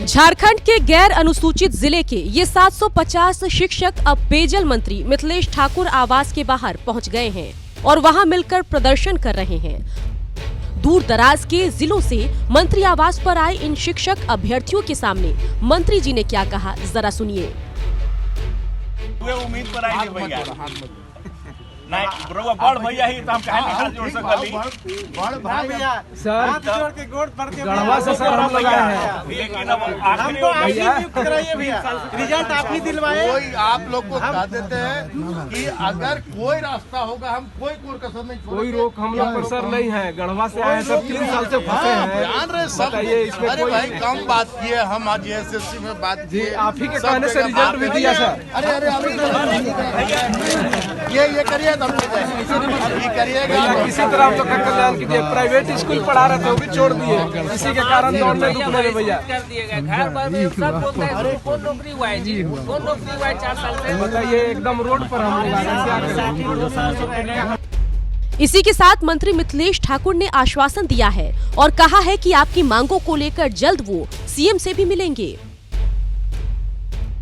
झारखंड के गैर अनुसूचित जिले के ये 750 शिक्षक अब पेयजल मंत्री मिथिलेश ठाकुर आवास के बाहर पहुंच गए हैं और वहां मिलकर प्रदर्शन कर रहे हैं। दूर दराज के जिलों से मंत्री आवास पर आए इन शिक्षक अभ्यर्थियों के सामने मंत्री जी ने क्या कहा, जरा सुनिए। उम्मीद पर आई नहीं बड़ भैया ही तो हम काहे नहीं हाथ जोड़ सकली बड़ भैया सर हाथ जोड़ के गोड़ पड़ के गढ़वा से सर हम लगाए हैं, लेकिन अब आखिरी हमको आप ही नियुक्त कराइए भैया, रिजल्ट आप ही दिलवाए। कोई आप लोग को बता देते हैं कि अगर कोई रास्ता होगा हम कोई कोर कसर नहीं छोड़ेंगे। कोई रोक हम लोग पर सर नहीं है, गढ़वा से आए सब 3 साल से फंसे हैं। जान रहे सब। अरे भाई कम बात किए हम आज एसएससी में बात जी, आप ही के कहने से रिजल्ट भी दिया सर। ये करिए किसी तरह हम लोग का कल्याण कीजिए। प्राइवेट स्कूल पढ़ा रहे थे वो भी छोड़ दिए, इसी के कारण दौड़ने रुकने भैया कर दिए गए। घर पर भी सब बोलते हैं कौन नौकरी हुआ है जी, कौन नौकरी हुआ है 4 साल से। बताइए एकदम रोड पर हम लोग। इसी के साथ मंत्री मिथिलेश ठाकुर ने आश्वासन दिया है और कहा है कि आपकी मांगों को लेकर जल्द वो सीएम से भी मिलेंगे।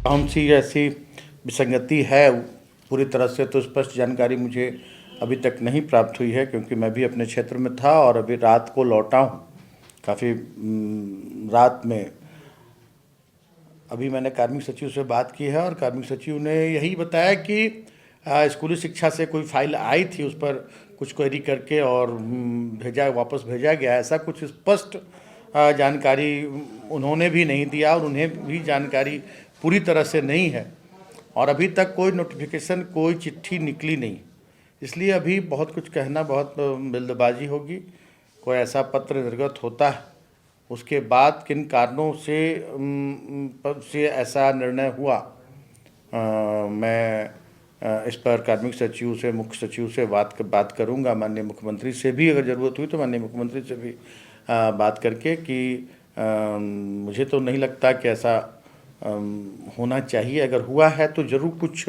कौन सी ऐसी विसंगति है पूरी तरह से तो स्पष्ट जानकारी मुझे अभी तक नहीं प्राप्त हुई है, क्योंकि मैं भी अपने क्षेत्र में था और अभी रात को लौटा हूँ। काफ़ी रात में अभी मैंने कार्मिक सचिव से बात की है और कार्मिक सचिव ने यही बताया कि स्कूली शिक्षा से कोई फाइल आई थी, उस पर कुछ क्वेरी करके और वापस भेजा गया। ऐसा कुछ स्पष्ट जानकारी उन्होंने भी नहीं दिया और उन्हें भी जानकारी पूरी तरह से नहीं है और अभी तक कोई नोटिफिकेशन, कोई चिट्ठी निकली नहीं। इसलिए अभी बहुत कुछ कहना बहुत जल्दबाजी होगी। कोई ऐसा पत्र निर्गत होता है, उसके बाद किन कारणों से ऐसा निर्णय हुआ, मैं इस पर कार्मिक सचिव से, मुख्य सचिव से बात करूंगा। माननीय मुख्यमंत्री से भी अगर ज़रूरत हुई तो माननीय मुख्यमंत्री से भी बात करके कि मुझे तो नहीं लगता कि ऐसा होना चाहिए। अगर हुआ है तो ज़रूर कुछ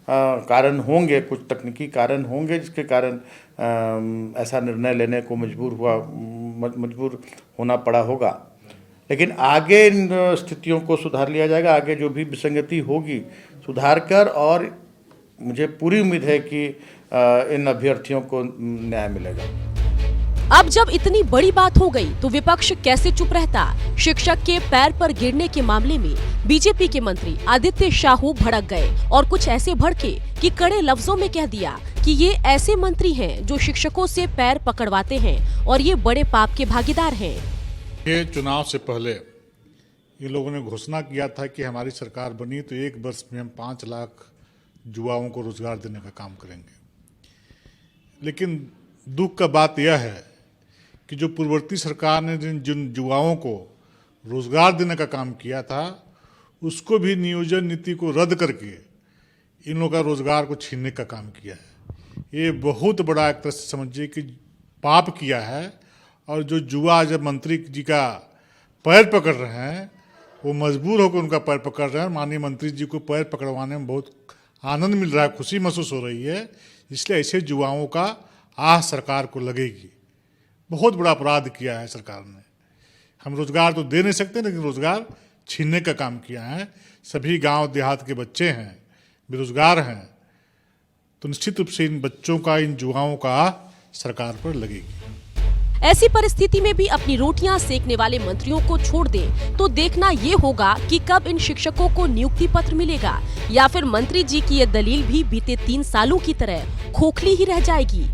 कारण होंगे, कुछ तकनीकी कारण होंगे जिसके कारण ऐसा निर्णय लेने को मजबूर होना पड़ा होगा। लेकिन आगे इन स्थितियों को सुधार लिया जाएगा। आगे जो भी विसंगति होगी सुधार कर, और मुझे पूरी उम्मीद है कि इन अभ्यर्थियों को न्याय मिलेगा। अब जब इतनी बड़ी बात हो गई तो विपक्ष कैसे चुप रहता। शिक्षक के पैर पर गिरने के मामले में बीजेपी के मंत्री आदित्य शाहू भड़क गए और कुछ ऐसे भड़के कि कड़े लफ्जों में कह दिया कि ये ऐसे मंत्री हैं जो शिक्षकों से पैर पकड़वाते हैं और ये बड़े पाप के भागीदार हैं। ये चुनाव से पहले ये लोगों ने घोषणा किया था कि हमारी सरकार बनी तो 1 वर्ष में हम 5 लाख युवाओं को रोजगार देने का काम करेंगे। लेकिन दुख का बात यह है कि जो पूर्ववर्ती सरकार ने जिन युवाओं को रोजगार देने का काम किया था, उसको भी नियोजन नीति को रद्द करके इन लोगों का रोजगार को छीनने का काम किया है। ये बहुत बड़ा एक तरह से समझिए कि पाप किया है। और जो युवा जब मंत्री जी का पैर पकड़ रहे हैं, वो मजबूर होकर उनका पैर पकड़ रहे हैं। माननीय मंत्री जी को पैर पकड़वाने में बहुत आनंद मिल रहा है, खुशी महसूस हो रही है। इसलिए ऐसे युवाओं का आह सरकार को लगेगी। बहुत बड़ा अपराध किया है सरकार ने। हम रोजगार तो दे नहीं सकते, लेकिन रोजगार छीनने का काम किया है। सभी गांव देहात के बच्चे हैं, बेरोजगार हैं, तो निश्चित रूप से इन बच्चों का, इन युवाओं का आह सरकार पर लगेगी। ऐसी परिस्थिति में भी अपनी रोटियां सेकने वाले मंत्रियों को छोड़ दें तो देखना ये होगा कि कब इन शिक्षकों को नियुक्ति पत्र मिलेगा या फिर मंत्री जी की ये दलील भी बीते 3 सालों की तरह खोखली ही रह जाएगी।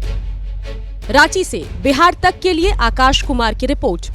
रांची से बिहार तक के लिए आकाश कुमार की रिपोर्ट।